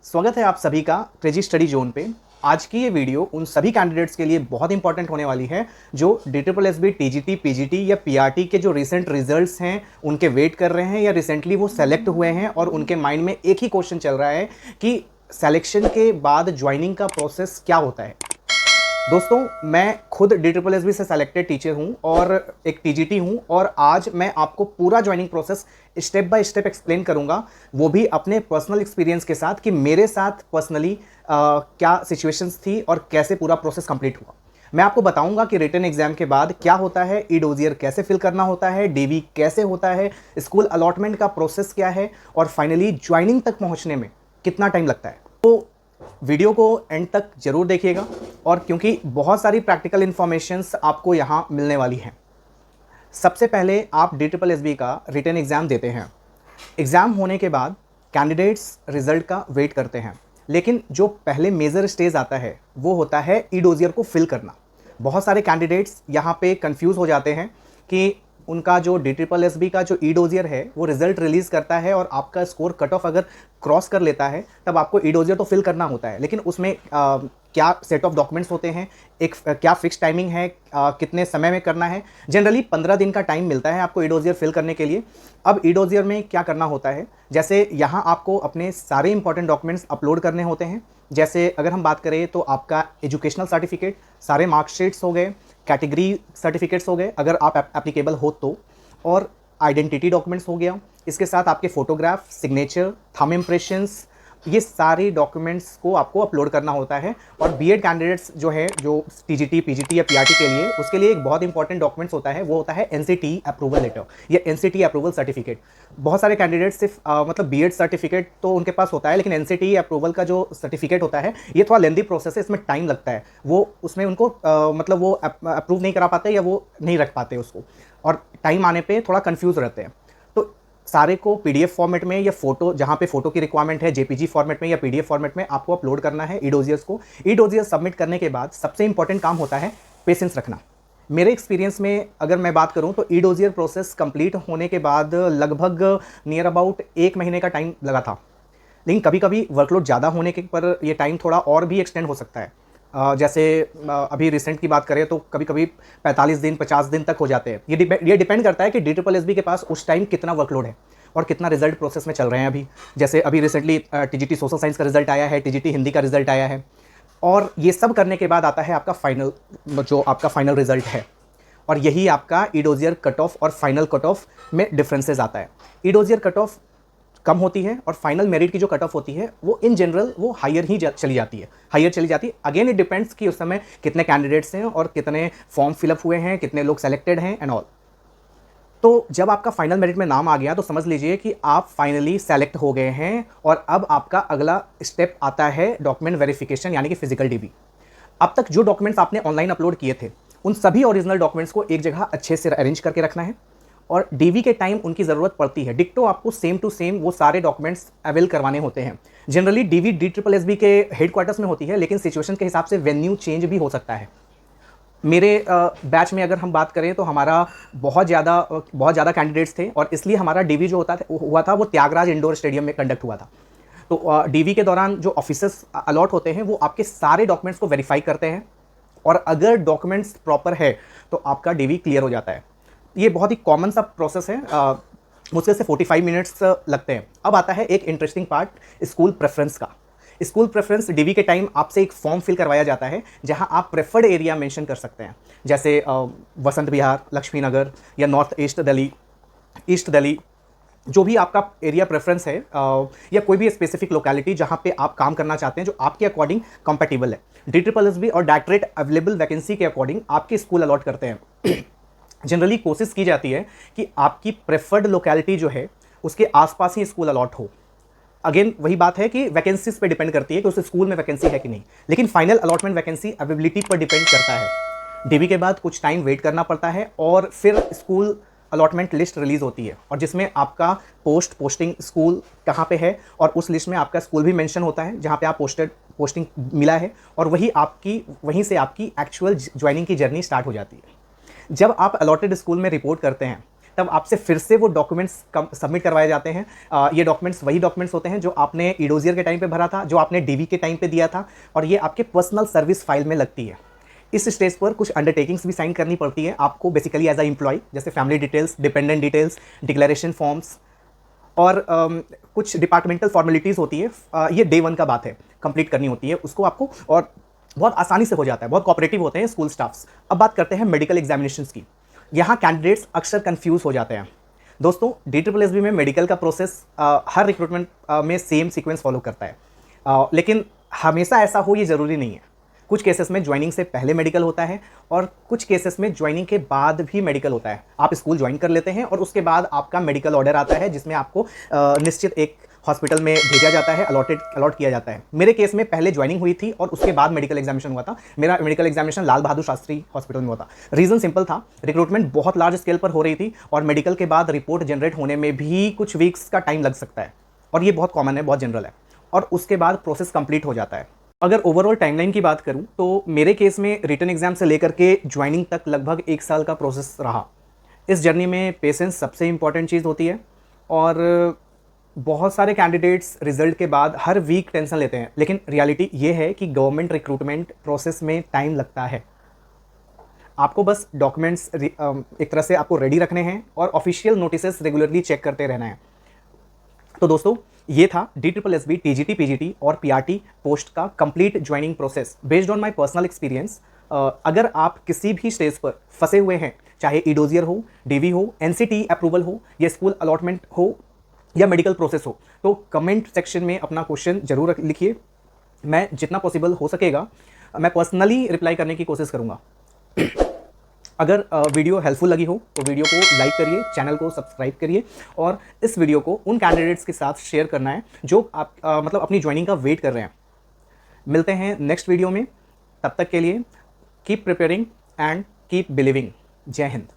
स्वागत है आप सभी का क्रेजी स्टडी जोन पे। आज की ये वीडियो उन सभी कैंडिडेट्स के लिए बहुत इंपॉर्टेंट होने वाली है जो DSSB टीजीटी पीजीटी या पीआरटी के जो रिसेंट रिजल्ट्स हैं उनके वेट कर रहे हैं या रिसेंटली वो सेलेक्ट हुए हैं और उनके माइंड में एक ही क्वेश्चन चल रहा है कि सिलेक्शन के बाद ज्वाइनिंग का प्रोसेस क्या होता है। दोस्तों, मैं खुद DSSB से सेलेक्टेड टीचर हूं और एक टीजीटी हूं और आज मैं आपको पूरा joining process step by step explain करूंगा, वो भी अपने पर्सनल एक्सपीरियंस के साथ कि मेरे साथ पर्सनली क्या सिचुएशंस थी और कैसे पूरा प्रोसेस कंप्लीट हुआ। मैं आपको बताऊंगा कि रिटन एग्जाम के बाद क्या होता है, ई डोजियर कैसे फिल करना होता है, डीवी कैसे होता है, स्कूल अलॉटमेंट का प्रोसेस क्या है और फाइनली ज्वाइनिंग तक पहुँचने में कितना टाइम लगता है। तो वीडियो को एंड तक जरूर देखिएगा और क्योंकि बहुत सारी प्रैक्टिकल इंफॉर्मेशंस आपको यहाँ मिलने वाली हैं। सबसे पहले आप DSSB का रिटन एग्ज़ाम देते हैं। एग्ज़ाम होने के बाद कैंडिडेट्स रिजल्ट का वेट करते हैं, लेकिन जो पहले मेजर स्टेज आता है वो होता है ई डोजियर को फिल करना। बहुत सारे कैंडिडेट्स यहाँ पे कंफ्यूज हो जाते हैं कि उनका जो DSSB का जो ई डोजियर है वो रिजल्ट रिलीज़ करता है और आपका स्कोर कट ऑफ अगर क्रॉस कर लेता है तब आपको ई डोजियर तो फिल करना होता है, लेकिन उसमें क्या सेट ऑफ डॉक्यूमेंट्स होते हैं, एक क्या फिक्स टाइमिंग है, कितने समय में करना है। जनरली 15 दिन का टाइम मिलता है आपको ई डोजियर फिल करने के लिए। अब ई डोजियर में क्या करना होता है, जैसे यहाँ आपको अपने सारे इंपॉर्टेंट डॉक्यूमेंट्स अपलोड करने होते हैं। जैसे अगर हम बात करें तो आपका एजुकेशनल सर्टिफिकेट, सारे मार्कशीट्स हो गए, कैटेगरी सर्टिफिकेट्स हो गए अगर आप एप्लीकेबल हो तो, और आइडेंटिटी डॉक्यूमेंट्स हो गया। इसके साथ आपके फोटोग्राफ, सिग्नेचर, थंब इम्प्रेशंस, ये सारे डॉक्यूमेंट्स को आपको अपलोड करना होता है। और बीएड कैंडिडेट्स जो है, जो टीजीटी पीजीटी या पीआरटी के लिए, उसके लिए एक बहुत इंपॉर्टेंट डॉक्यूमेंट्स होता है, वो होता है एनसीटी अप्रूवल लेटर या एनसीटी अप्रूवल सर्टिफिकेट। बहुत सारे कैंडिडेट्स सिर्फ मतलब बीएड सर्टिफिकेट तो उनके पास होता है, लेकिन एनसीटी अप्रूवल का जो सर्टिफिकेट होता है ये थोड़ा लेंदी प्रोसेस है, इसमें टाइम लगता है। वो उसमें उनको मतलब वो अप्रूव नहीं करा पाते या वो नहीं रख पाते उसको, और टाइम आने पर थोड़ा कन्फ्यूज़ रहते हैं। तो सारे को पीडीएफ फॉर्मेट में या फोटो, जहाँ पे फोटो की रिक्वायरमेंट है, जेपीजी फॉर्मेट में या पीडीएफ फॉर्मेट में आपको अपलोड करना है ई डोजियर्स को। ई डोजियर्स सबमिट करने के बाद सबसे इंपॉर्टेंट काम होता है पेशेंस रखना। मेरे एक्सपीरियंस में अगर मैं बात करूं तो ई डोजियर प्रोसेस कंप्लीट होने के बाद लगभग नियर अबाउट 1 महीने का टाइम लगा था, लेकिन कभी कभी वर्कलोड ज़्यादा होने के पर ये टाइम थोड़ा और भी एक्सटेंड हो सकता है। जैसे अभी रिसेंट की बात करें तो कभी कभी 45 दिन 50 दिन तक हो जाते हैं। ये डिपेंड करता है कि DSSB के पास उस टाइम कितना वर्कलोड है और कितना रिजल्ट प्रोसेस में चल रहे हैं। अभी जैसे अभी रिसेंटली टीजीटी सोशल साइंस का रिजल्ट आया है, टीजीटी हिंदी का रिजल्ट आया है, और ये सब करने के बाद आता है आपका फाइनल, जो आपका फाइनल रिजल्ट है, और यही आपका ई डोजियर कट ऑफ और फाइनल कट ऑफ में डिफरेंसेस आता है। ई डोजियर कट ऑफ कम होती है और फाइनल मेरिट की जो कट ऑफ होती है वो इन जनरल वो हायर ही चली जाती है, हायर चली जाती है। अगेन इट डिपेंड्स कि उस समय कितने कैंडिडेट्स हैं और कितने फॉर्म फिलअप हुए हैं, कितने लोग सेलेक्टेड हैं एंड ऑल। तो जब आपका फाइनल मेरिट में नाम आ गया तो समझ लीजिए कि आप फाइनली सेलेक्ट हो गए हैं और अब आपका अगला स्टेप आता है डॉक्यूमेंट वेरिफिकेशन, यानी कि फिजिकल डीबी। अब तक जो डॉक्यूमेंट्स आपने ऑनलाइन अपलोड किए थे उन सभी ओरिजिनल डॉक्यूमेंट्स को एक जगह अच्छे से अरेंज करके रखना है, और डीवी के टाइम उनकी ज़रूरत पड़ती है। डिक्टो आपको सेम टू सेम वो सारे डॉक्यूमेंट्स अवेल करवाने होते हैं। जनरली डीवी DSSB के हेडक्वार्टर्स में होती है, लेकिन सिचुएशन के हिसाब से वेन्यू चेंज भी हो सकता है। मेरे बैच में अगर हम बात करें तो हमारा बहुत ज़्यादा कैंडिडेट्स थे और इसलिए हमारा डीवी जो हुआ था वो त्यागराज इंडोर स्टेडियम में कंडक्ट हुआ था। तो डीवी के दौरान जो ऑफिसर्स अलॉट होते हैं वो आपके सारे डॉक्यूमेंट्स को वेरीफाई करते हैं, और अगर डॉक्यूमेंट्स प्रॉपर है तो आपका डीवी क्लियर हो जाता है। ये बहुत ही कॉमन सा प्रोसेस है, मुझसे से 45 मिनट्स लगते हैं। अब आता है एक इंटरेस्टिंग पार्ट, स्कूल प्रेफरेंस का। स्कूल प्रेफरेंस डीवी के टाइम आपसे एक फॉर्म फिल करवाया जाता है जहां आप प्रेफर्ड एरिया मेंशन कर सकते हैं, जैसे वसंत विहार, लक्ष्मी नगर या नॉर्थ ईस्ट दिल्ली, जो भी आपका एरिया प्रेफरेंस है, या कोई भी स्पेसिफिक लोकेलिटी जहां पे आप काम करना चाहते हैं जो आपके अकॉर्डिंग कंपेटिबल है। DSSB और डायरेक्टरेट अवेलेबल वैकेंसी के अकॉर्डिंग आपके स्कूल अलॉट करते हैं। जनरली कोशिश की जाती है कि आपकी प्रेफर्ड लोकेलिटी जो है उसके आसपास ही स्कूल अलॉट हो। अगेन वही बात है कि वैकेंसीज पे डिपेंड करती है कि उस स्कूल में वैकेंसी है कि नहीं, लेकिन फाइनल अलॉटमेंट वैकेंसी अवेलेबिलिटी पर डिपेंड करता है। डीवी के बाद कुछ टाइम वेट करना पड़ता है और फिर स्कूल अलॉटमेंट लिस्ट रिलीज होती है, और जिसमें आपका पोस्टिंग स्कूल कहाँ पे है और उस लिस्ट में आपका स्कूल भी मेंशन होता है जहाँ पे आप पोस्टिंग मिला है, और वहीं से आपकी एक्चुअल ज्वाइनिंग की जर्नी स्टार्ट हो जाती है। जब आप अलॉटेड स्कूल में रिपोर्ट करते हैं तब आपसे फिर से वो डॉक्यूमेंट्स सबमिट करवाए जाते हैं। ये डॉक्यूमेंट्स वही डॉक्यूमेंट्स होते हैं जो आपने ईडोजियर के टाइम पे भरा था, जो आपने डीवी के टाइम पे दिया था, और ये आपके पर्सनल सर्विस फाइल में लगती है। इस स्टेज पर कुछ अंडरटेकिंग्स भी साइन करनी पड़ती है आपको बेसिकली एज अ एम्प्लॉय, जैसे family details, dependent details, declaration forms, और कुछ डिपार्टमेंटल फॉर्मेलिटीज़ होती है। ये डे 1 का बात है, कंप्लीट करनी होती है उसको आपको, और बहुत आसानी से हो जाता है, बहुत कोऑपरेटिव होते हैं स्कूल स्टाफ्स। अब बात करते हैं मेडिकल एग्जामिनेशंस की। यहाँ कैंडिडेट्स अक्सर कंफ्यूज हो जाते हैं। दोस्तों, DSSB में मेडिकल का प्रोसेस हर रिक्रूटमेंट में सेम सीक्वेंस फॉलो करता है, लेकिन हमेशा ऐसा हो ये ज़रूरी नहीं है। कुछ केसेस में ज्वाइनिंग से पहले मेडिकल होता है और कुछ केसेस में ज्वाइनिंग के बाद भी मेडिकल होता है। आप स्कूल ज्वाइन कर लेते हैं और उसके बाद आपका मेडिकल ऑर्डर आता है, जिसमें आपको निश्चित एक हॉस्पिटल में भेजा जाता है, अलॉट किया जाता है। मेरे केस में पहले ज्वाइनिंग हुई थी और उसके बाद मेडिकल एग्जामिनेशन हुआ था। मेरा medical examination Lal Bahadur Shastri hospital में हुआ था। रीज़न सिंपल था, रिक्रूटमेंट बहुत लार्ज स्केल पर हो रही थी और मेडिकल के बाद रिपोर्ट जनरेट होने में भी कुछ वीक्स का टाइम लग सकता है, और ये बहुत कॉमन है, बहुत जनरल है, और उसके बाद प्रोसेस कंप्लीट हो जाता है। अगर ओवरऑल टाइमलाइन की बात करूं तो मेरे केस में रिटन एग्जाम से लेकर के ज्वाइनिंग तक लगभग 1 साल का प्रोसेस रहा। इस जर्नी में पेशेंस सबसे इंपॉर्टेंट चीज़ होती है, और बहुत सारे कैंडिडेट्स रिजल्ट के बाद हर वीक टेंशन लेते हैं, लेकिन रियलिटी ये है कि गवर्नमेंट रिक्रूटमेंट प्रोसेस में टाइम लगता है। आपको बस डॉक्यूमेंट्स एक तरह से आपको रेडी रखने हैं और ऑफिशियल नोटिसेस रेगुलरली चेक करते रहना है। तो दोस्तों, ये था DSSB TGT PGT और PRT पोस्ट का complete joining process based on my personal experience. अगर आप किसी भी स्टेज पर फंसे हुए हैं, चाहे ईडोजियर हो, डीवी हो, NCT अप्रूवल हो, या स्कूल अलॉटमेंट हो, या मेडिकल प्रोसेस हो, तो कमेंट सेक्शन में अपना क्वेश्चन जरूर लिखिए। मैं जितना पॉसिबल हो सकेगा मैं पर्सनली रिप्लाई करने की कोशिश करूँगा। अगर वीडियो हेल्पफुल लगी हो तो वीडियो को लाइक करिए, चैनल को सब्सक्राइब करिए, और इस वीडियो को उन कैंडिडेट्स के साथ शेयर करना है जो आप मतलब अपनी ज्वाइनिंग का वेट कर रहे हैं। मिलते हैं नेक्स्ट वीडियो में, तब तक के लिए keep preparing and keep believing. जय हिंद।